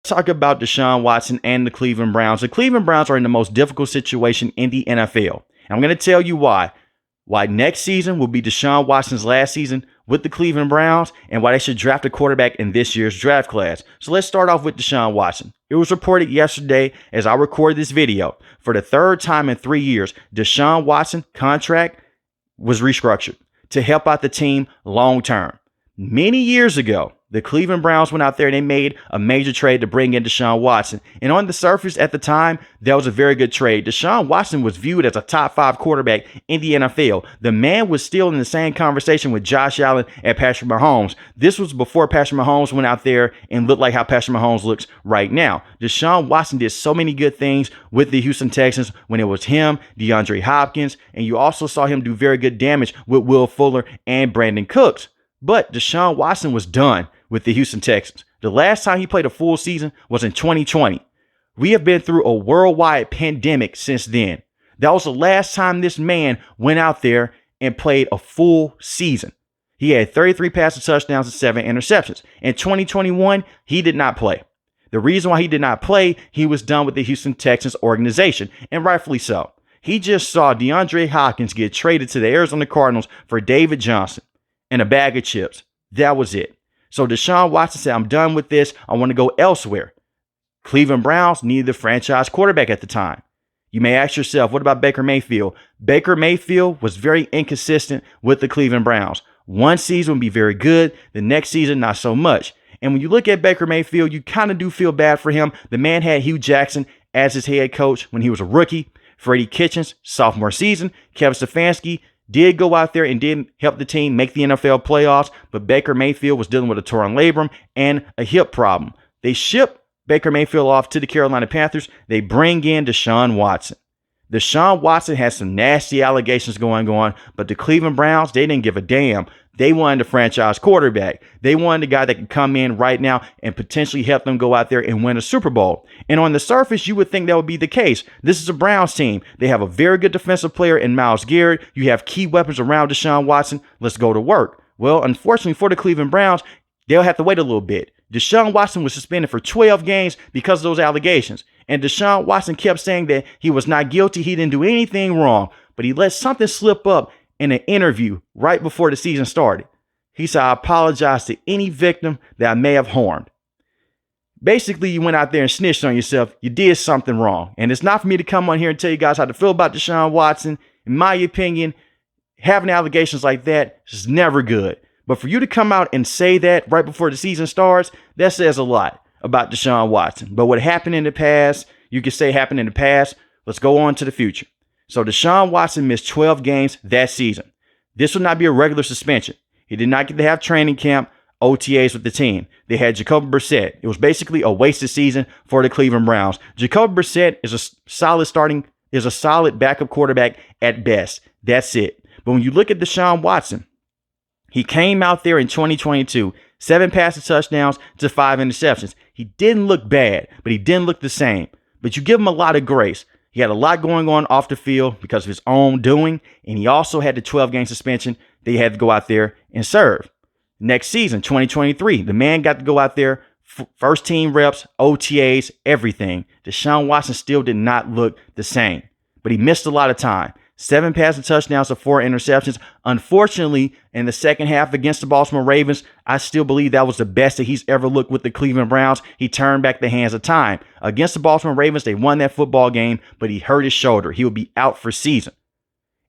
talk about Deshaun Watson and the Cleveland Browns. The Cleveland Browns are in the most difficult situation in the NFL. And I'm going to tell you why. Why next season will be Deshaun Watson's last season with the Cleveland Browns, and why they should draft a quarterback in this year's draft class. So let's start off with Deshaun Watson. It was reported yesterday as I record this video, for the third time in 3 years, Deshaun Watson contract was restructured to help out the team long term. Many years ago, the Cleveland Browns went out there and they made a major trade to bring in Deshaun Watson. And on the surface at the time, that was a very good trade. Deshaun Watson was viewed as a top 5 quarterback in the NFL. The man was still in the same conversation with Josh Allen and Patrick Mahomes. This was before Patrick Mahomes went out there and looked like how Patrick Mahomes looks right now. Deshaun Watson did so many good things with the Houston Texans when it was him, DeAndre Hopkins, and you also saw him do very good damage with Will Fuller and Brandon Cooks. But Deshaun Watson was done with the Houston Texans. The last time he played a full season was in 2020. We have been through a worldwide pandemic since then. That was the last time this man went out there and played a full season. He had 33 passing touchdowns and 7 interceptions. In 2021, he did not play. The reason why he did not play, he was done with the Houston Texans organization, and rightfully so. He just saw DeAndre Hopkins get traded to the Arizona Cardinals for David Johnson and a bag of chips. That was it. So Deshaun Watson said, I'm done with this. I want to go elsewhere. Cleveland Browns needed the franchise quarterback at the time. You may ask yourself, what about Baker Mayfield? Baker Mayfield was very inconsistent with the Cleveland Browns. One season would be very good. The next season, not so much. And when you look at Baker Mayfield, you kind of do feel bad for him. The man had Hugh Jackson as his head coach when he was a rookie. Freddie Kitchens, sophomore season. Kevin Stefanski did go out there and did help the team make the NFL playoffs, but Baker Mayfield was dealing with a torn labrum and a hip problem. They ship Baker Mayfield off to the Carolina Panthers. They bring in Deshaun Watson. Deshaun Watson has some nasty allegations going on, but the Cleveland Browns, they didn't give a damn. They wanted a franchise quarterback. They wanted a guy that could come in right now and potentially help them go out there and win a Super Bowl. And on the surface, you would think that would be the case. This is a Browns team. They have a very good defensive player in Myles Garrett. You have key weapons around Deshaun Watson. Let's go to work. Well, unfortunately for the Cleveland Browns, they'll have to wait a little bit. Deshaun Watson was suspended for 12 games because of those allegations. And Deshaun Watson kept saying that he was not guilty. He didn't do anything wrong, but he let something slip up in an interview right before the season started. He said, I apologize to any victim that I may have harmed. Basically, you went out there and snitched on yourself. You did something wrong. And it's not for me to come on here and tell you guys how to feel about Deshaun Watson. In my opinion, having allegations like that is never good. But for you to come out and say that right before the season starts, that says a lot about Deshaun Watson. But what happened in the past, you can say happened in the past. Let's go on to the future. So Deshaun Watson missed 12 games that season. This will not be a regular suspension. He did not get to have training camp, OTAs with the team. They had Jacoby Brissett. It was basically a wasted season for the Cleveland Browns. Jacoby Brissett is a solid backup quarterback at best. That's it. But when you look at Deshaun Watson, he came out there in 2022, 7 passing touchdowns to 5 interceptions. He didn't look bad, but he didn't look the same. But you give him a lot of grace. He had a lot going on off the field because of his own doing, and he also had the 12-game suspension that he had to go out there and serve. Next season, 2023, the man got to go out there, first team reps, OTAs, everything. Deshaun Watson still did not look the same, but he missed a lot of time. 7 passing touchdowns to 4 interceptions. Unfortunately, in the second half against the Baltimore Ravens, I still believe that was the best that he's ever looked with the Cleveland Browns. He turned back the hands of time. Against the Baltimore Ravens, they won that football game, but he hurt his shoulder. He will be out for season.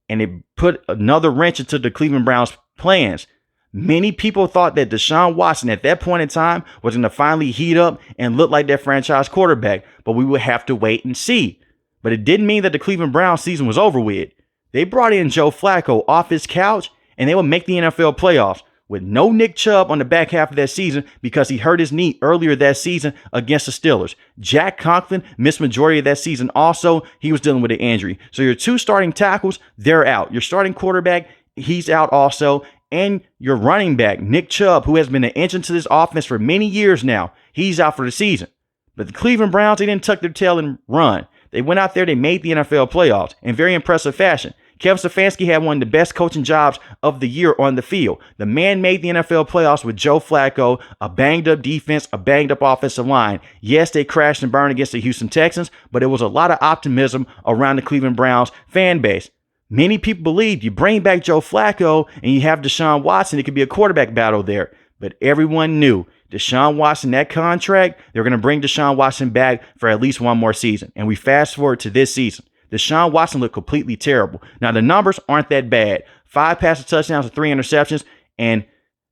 And it put another wrench into the Cleveland Browns' plans. Many people thought that Deshaun Watson at that point in time was going to finally heat up and look like that franchise quarterback, but we would have to wait and see. But it didn't mean that the Cleveland Browns season was over with. They brought in Joe Flacco off his couch, and they would make the NFL playoffs with no Nick Chubb on the back half of that season because he hurt his knee earlier that season against the Steelers. Jack Conklin missed majority of that season also. He was dealing with an injury. So your 2 starting tackles, they're out. Your starting quarterback, he's out also. And your running back, Nick Chubb, who has been an engine to this offense for many years now, he's out for the season. But the Cleveland Browns, they didn't tuck their tail and run. They went out there, they made the NFL playoffs in very impressive fashion. Kevin Stefanski had one of the best coaching jobs of the year on the field. The man made the NFL playoffs with Joe Flacco, a banged-up defense, a banged-up offensive line. Yes, they crashed and burned against the Houston Texans, but there was a lot of optimism around the Cleveland Browns fan base. Many people believed you bring back Joe Flacco and you have Deshaun Watson, it could be a quarterback battle there. But everyone knew Deshaun Watson, that contract, they're going to bring Deshaun Watson back for at least one more season. And we fast forward to this season. Deshaun Watson looked completely terrible. Now, the numbers aren't that bad. 5 passing touchdowns and 3 interceptions in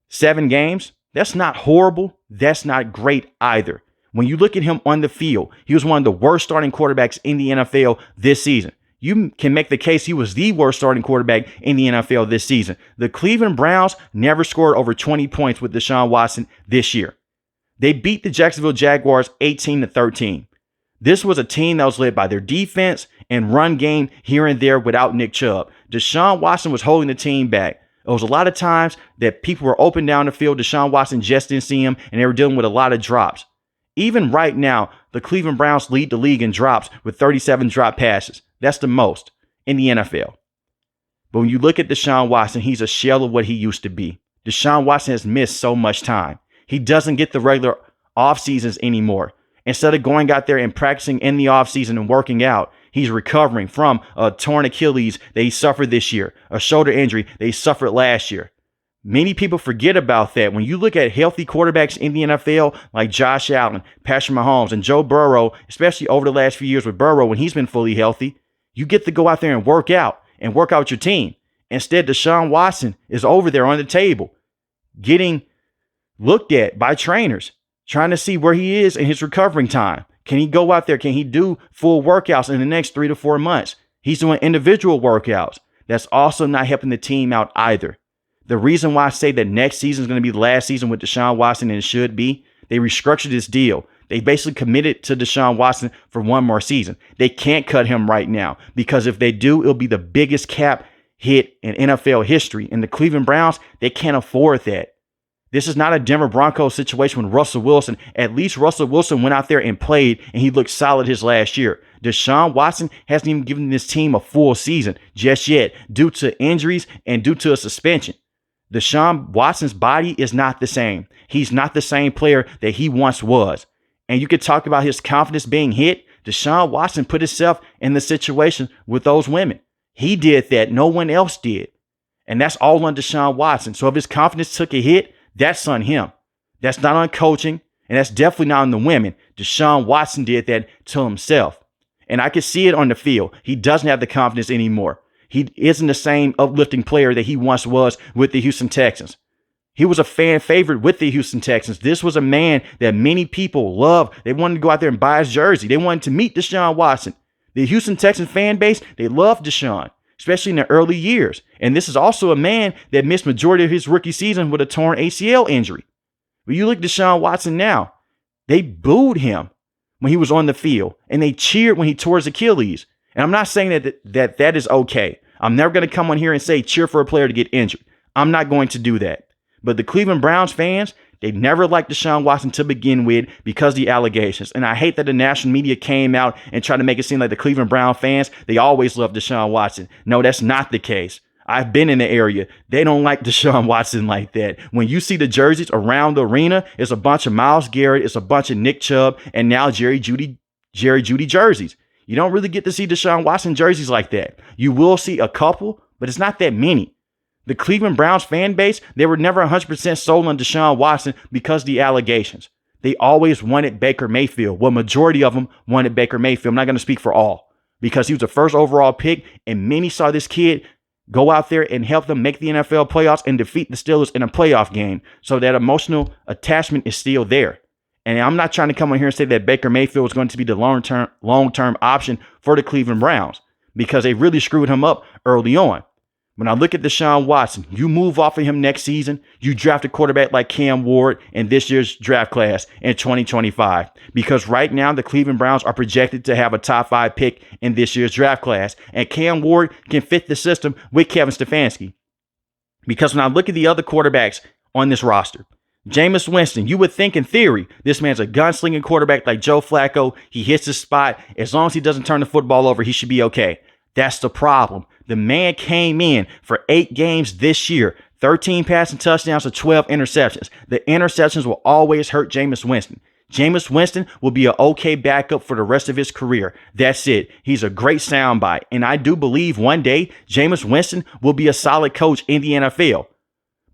7 games. That's not horrible. That's not great either. When you look at him on the field, he was one of the worst starting quarterbacks in the NFL this season. You can make the case he was the worst starting quarterback in the NFL this season. The Cleveland Browns never scored over 20 points with Deshaun Watson this year. They beat the Jacksonville Jaguars 18-13. This was a team that was led by their defense and run game here and there without Nick Chubb. Deshaun Watson was holding the team back. There was a lot of times that people were open down the field. Deshaun Watson just didn't see him, and they were dealing with a lot of drops. Even right now, the Cleveland Browns lead the league in drops with 37 drop passes. That's the most in the NFL. But when you look at Deshaun Watson, he's a shell of what he used to be. Deshaun Watson has missed so much time. He doesn't get the regular off seasons anymore. Instead of going out there and practicing in the off season and working out, he's recovering from a torn Achilles that he suffered this year, a shoulder injury that he suffered last year. Many people forget about that. When you look at healthy quarterbacks in the NFL like Josh Allen, Patrick Mahomes, and Joe Burrow, especially over the last few years with Burrow when he's been fully healthy, you get to go out there and work out your team. Instead, Deshaun Watson is over there on the table getting looked at by trainers, trying to see where he is in his recovering time. Can he go out there? Can he do full workouts in the next 3 to 4 months? He's doing individual workouts. That's also not helping the team out either. The reason why I say that next season is going to be the last season with Deshaun Watson, and it should be, they restructured this deal. They basically committed to Deshaun Watson for one more season. They can't cut him right now because if they do, it'll be the biggest cap hit in NFL history. And the Cleveland Browns, they can't afford that. This is not a Denver Broncos situation with Russell Wilson. At least Russell Wilson went out there and played, and he looked solid his last year. Deshaun Watson hasn't even given this team a full season just yet due to injuries and due to a suspension. Deshaun Watson's body is not the same. He's not the same player that he once was. And you could talk about his confidence being hit. Deshaun Watson put himself in the situation with those women. He did that. No one else did. And that's all on Deshaun Watson. So if his confidence took a hit, that's on him. That's not on coaching. And that's definitely not on the women. Deshaun Watson did that to himself. And I can see it on the field. He doesn't have the confidence anymore. He isn't the same uplifting player that he once was with the Houston Texans. He was a fan favorite with the Houston Texans. This was a man that many people love. They wanted to go out there and buy his jersey. They wanted to meet Deshaun Watson. The Houston Texans fan base, they loved Deshaun, especially in the early years. And this is also a man that missed majority of his rookie season with a torn ACL injury. When you look at Deshaun Watson now, they booed him when he was on the field, and they cheered when he tore his Achilles. And I'm not saying that is okay. I'm never going to come on here and say cheer for a player to get injured. I'm not going to do that. But the Cleveland Browns fans, they never liked Deshaun Watson to begin with because of the allegations. And I hate that the national media came out and tried to make it seem like the Cleveland Brown fans, they always loved Deshaun Watson. No, that's not the case. I've been in the area. They don't like Deshaun Watson like that. When you see the jerseys around the arena, it's a bunch of Myles Garrett, it's a bunch of Nick Chubb, and now Jerry Jeudy jerseys. You don't really get to see Deshaun Watson jerseys like that. You will see a couple, but it's not that many. The Cleveland Browns fan base, they were never 100% sold on Deshaun Watson because of the allegations. They always wanted Baker Mayfield. Well, majority of them wanted Baker Mayfield. I'm not going to speak for all because he was the first overall pick, and many saw this kid go out there and help them make the NFL playoffs and defeat the Steelers in a playoff game. So that emotional attachment is still there. And I'm not trying to come on here and say that Baker Mayfield is going to be the long-term option for the Cleveland Browns because they really screwed him up early on. When I look at Deshaun Watson, you move off of him next season, you draft a quarterback like Cam Ward in this year's draft class in 2025. Because right now, the Cleveland Browns are projected to have a top 5 pick in this year's draft class. And Cam Ward can fit the system with Kevin Stefanski. Because when I look at the other quarterbacks on this roster, Jameis Winston, you would think in theory, this man's a gunslinging quarterback like Joe Flacco. He hits his spot. As long as he doesn't turn the football over, he should be okay. That's the problem. The man came in for 8 games this year, 13 passing touchdowns to 12 interceptions. The interceptions will always hurt Jameis Winston. Jameis Winston will be an okay backup for the rest of his career. That's it. He's a great soundbite. And I do believe one day Jameis Winston will be a solid coach in the NFL.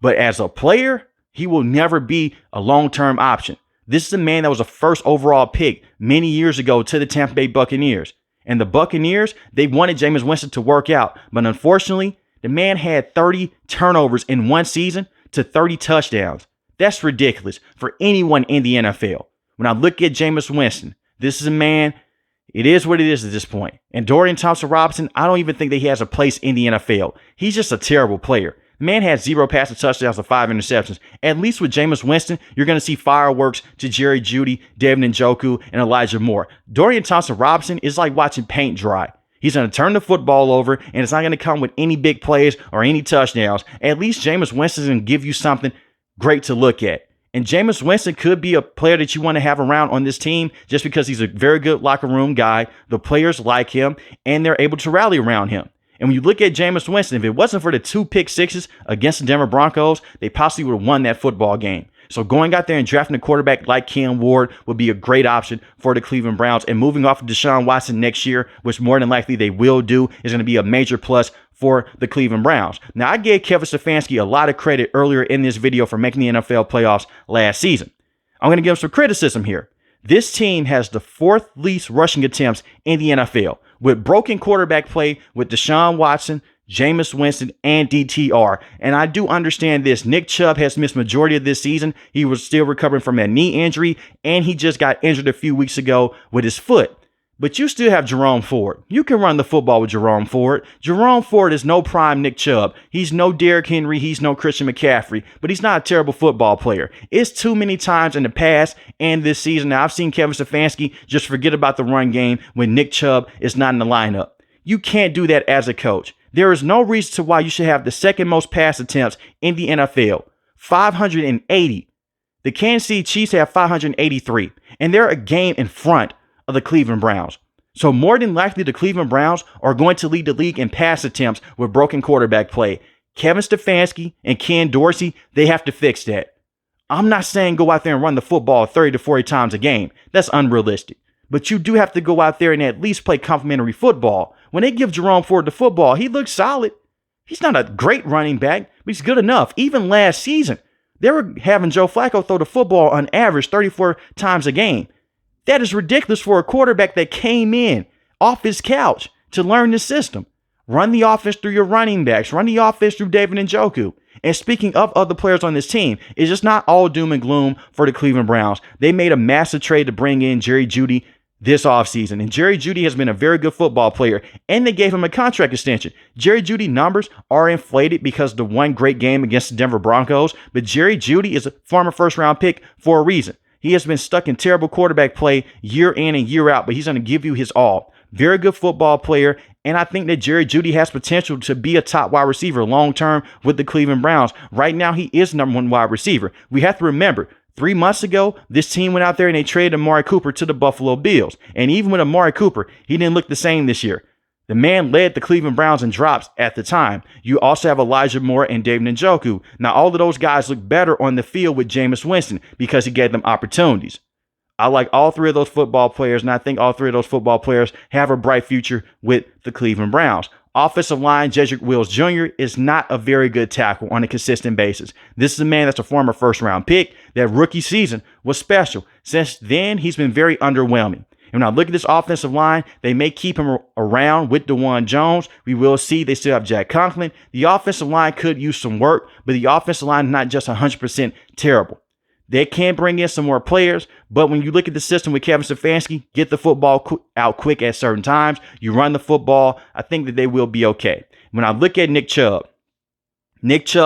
But as a player, he will never be a long-term option. This is a man that was a first overall pick many years ago to the Tampa Bay Buccaneers. And the Buccaneers, they wanted Jameis Winston to work out. But unfortunately, the man had 30 turnovers in one season to 30 touchdowns. That's ridiculous for anyone in the NFL. When I look at Jameis Winston, this is a man, it is what it is at this point. And Dorian Thompson-Robinson, I don't even think that he has a place in the NFL. He's just a terrible player. The man had 0 passing touchdowns and 5 interceptions. At least with Jameis Winston, you're going to see fireworks to Jerry Jeudy, David Njoku, and Elijah Moore. Dorian Thompson-Robinson is like watching paint dry. He's going to turn the football over, and it's not going to come with any big plays or any touchdowns. At least Jameis Winston is going to give you something great to look at. And Jameis Winston could be a player that you want to have around on this team just because he's a very good locker room guy. The players like him, and they're able to rally around him. And when you look at Jameis Winston, if it wasn't for the 2 pick sixes against the Denver Broncos, they possibly would have won that football game. So going out there and drafting a quarterback like Cam Ward would be a great option for the Cleveland Browns. And moving off of Deshaun Watson next year, which more than likely they will do, is going to be a major plus for the Cleveland Browns. Now, I gave Kevin Stefanski a lot of credit earlier in this video for making the NFL playoffs last season. I'm going to give him some criticism here. This team has the 4th least rushing attempts in the NFL, with broken quarterback play with Deshaun Watson, Jameis Winston, and DTR. And I do understand this. Nick Chubb has missed majority of this season. He was still recovering from a knee injury, and he just got injured a few weeks ago with his foot. But you still have Jerome Ford. You can run the football with Jerome Ford. Jerome Ford is no prime Nick Chubb. He's no Derrick Henry. He's no Christian McCaffrey. But he's not a terrible football player. It's too many times in the past and this season. Now, I've seen Kevin Stefanski just forget about the run game when Nick Chubb is not in the lineup. You can't do that as a coach. There is no reason to why you should have the 2nd most pass attempts in the NFL. 580. The Kansas City Chiefs have 583. And they're a game in front of the Cleveland Browns. So more than likely, the Cleveland Browns are going to lead the league in pass attempts with broken quarterback play. Kevin Stefanski and Ken Dorsey, they have to fix that. I'm not saying go out there and run the football 30 to 40 times a game. That's unrealistic. But you do have to go out there and at least play complimentary football. When they give Jerome Ford the football, he looks solid. He's not a great running back, but he's good enough. Even last season, they were having Joe Flacco throw the football on average 34 times a game. That is ridiculous for a quarterback that came in off his couch to learn the system. Run the offense through your running backs. Run the offense through David Njoku. And speaking of other players on this team, it's just not all doom and gloom for the Cleveland Browns. They made a massive trade to bring in Jerry Jeudy this offseason. And Jerry Jeudy has been a very good football player, and they gave him a contract extension. Jerry Jeudy numbers are inflated because of the one great game against the Denver Broncos, but Jerry Jeudy is a former first-round pick for a reason. He has been stuck in terrible quarterback play year in and year out, but he's going to give you his all. Very good football player, and I think that Jerry Jeudy has potential to be a top wide receiver long-term with the Cleveland Browns. Right now, he is number 1 wide receiver. We have to remember, 3 months ago, this team went out there and they traded Amari Cooper to the Buffalo Bills. And even with Amari Cooper, he didn't look the same this year. The man led the Cleveland Browns in drops at the time. You also have Elijah Moore and David Njoku. Now, all of those guys look better on the field with Jameis Winston because he gave them opportunities. I like all 3 of those football players, and I think all 3 of those football players have a bright future with the Cleveland Browns. Offensive line, Jedrick Wills Jr. is not a very good tackle on a consistent basis. This is a man that's a former first-round pick. That rookie season was special. Since then, he's been very underwhelming. And when I look at this offensive line, they may keep him around with DeJuan Jones. We will see they still have Jack Conklin. The offensive line could use some work, but the offensive line is not just 100% terrible. They can bring in some more players, but when you look at the system with Kevin Stefanski, get the football out quick at certain times. You run the football. I think that they will be okay. When I look at Nick Chubb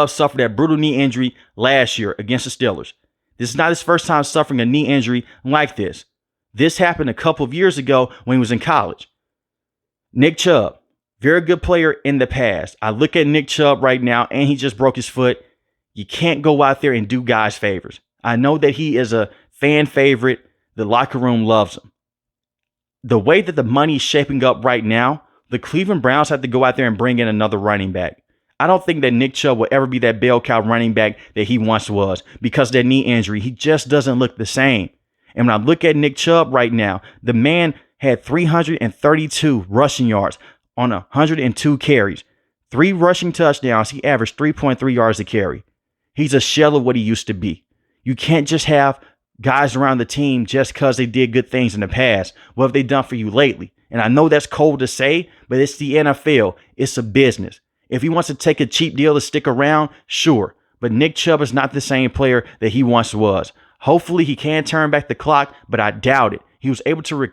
suffered that brutal knee injury last year against the Steelers. This is not his first time suffering a knee injury like this. This happened a couple of years ago when he was in college. Nick Chubb, very good player in the past. I look at Nick Chubb right now, and he just broke his foot. You can't go out there and do guys favors. I know that he is a fan favorite. The locker room loves him. The way that the money is shaping up right now the Cleveland Browns have to go out there and bring in another running back. I don't think that Nick Chubb will ever be that bell cow running back that he once was because of that knee injury. He just doesn't look the same. And when I look at Nick Chubb right now, the man had 332 rushing yards on 102 carries. 3 rushing touchdowns. He averaged 3.3 yards a carry. He's a shell of what he used to be. You can't just have guys around the team just because they did good things in the past. What have they done for you lately? And I know that's cold to say, but it's the NFL. It's a business. If he wants to take a cheap deal to stick around, sure. But Nick Chubb is not the same player that he once was. Hopefully he can turn back the clock, but I doubt it. He was able to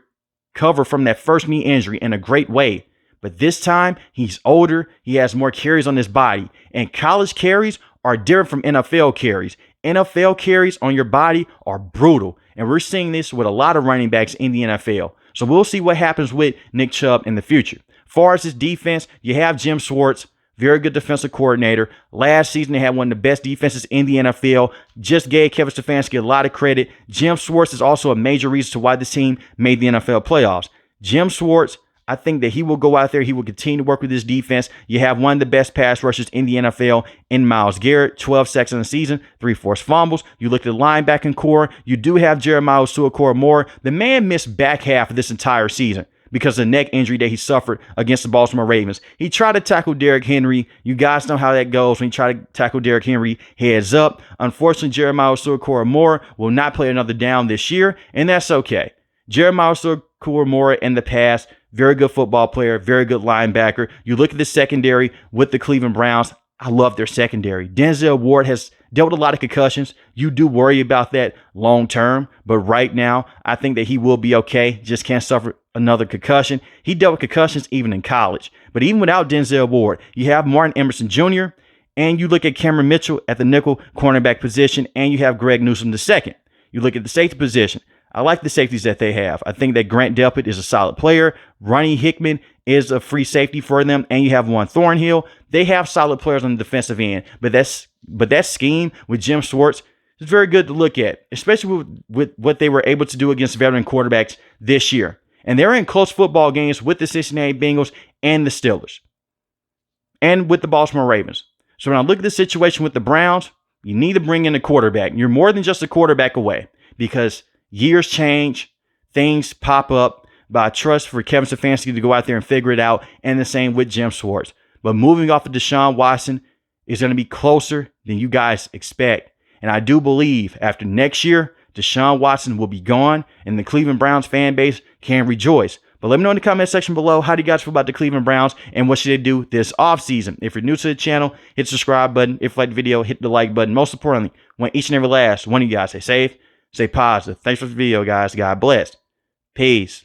recover from that first knee injury in a great way. But this time, he's older. He has more carries on his body. And college carries are different from NFL carries. NFL carries on your body are brutal. And we're seeing this with a lot of running backs in the NFL. So we'll see what happens with Nick Chubb in the future. As far as his defense, you have Jim Schwartz, very good defensive coordinator. Last season, they had one of the best defenses in the NFL. Just gave Kevin Stefanski a lot of credit. Jim Schwartz is also a major reason to why this team made the NFL playoffs. Jim Schwartz, I think that he will go out there. He will continue to work with his defense. You have one of the best pass rushers in the NFL in Myles Garrett, 12 sacks in the season, 3 forced fumbles. You look at the linebacking core. You do have Jeremiah Owusu-Koramoah. The man missed back half of this entire season because of the neck injury that he suffered against the Baltimore Ravens. He tried to tackle Derrick Henry. You guys know how that goes when you try to tackle Derrick Henry heads up. Unfortunately, Jeremiah Owusu-Koramoah will not play another down this year, and that's okay. Jeremiah Owusu-Koramoah in the past, very good football player, very good linebacker. You look at the secondary with the Cleveland Browns. I love their secondary. Denzel Ward has dealt with a lot of concussions. You do worry about that long term, but right now, I think that he will be okay. Just can't suffer another concussion. He dealt with concussions even in college. But even without Denzel Ward, you have Martin Emerson Jr., and you look at Cameron Mitchell at the nickel cornerback position, and you have Greg Newsome II. You look at the safety position. I like the safeties that they have. I think that Grant Delpit is a solid player. Ronnie Hickman is a free safety for them. And you have Juan Thornhill. They have solid players on the defensive end. But that scheme with Jim Schwartz is very good to look at, especially with what they were able to do against veteran quarterbacks this year. And they're in close football games with the Cincinnati Bengals and the Steelers. And with the Baltimore Ravens. So when I look at the situation with the Browns, you need to bring in a quarterback. You're more than just a quarterback away because years change, things pop up, but I trust for Kevin Stefanski to go out there and figure it out, and the same with Jim Schwartz. But moving off of Deshaun Watson is going to be closer than you guys expect. And I do believe after next year, Deshaun Watson will be gone, and the Cleveland Browns fan base can rejoice. But let me know in the comment section below, how do you guys feel about the Cleveland Browns, and what should they do this offseason? If you're new to the channel, hit the subscribe button. If you like the video, hit the like button. Most importantly, want each and every last one of you guys stay safe, stay positive. Thanks for the video, guys. God bless. Peace.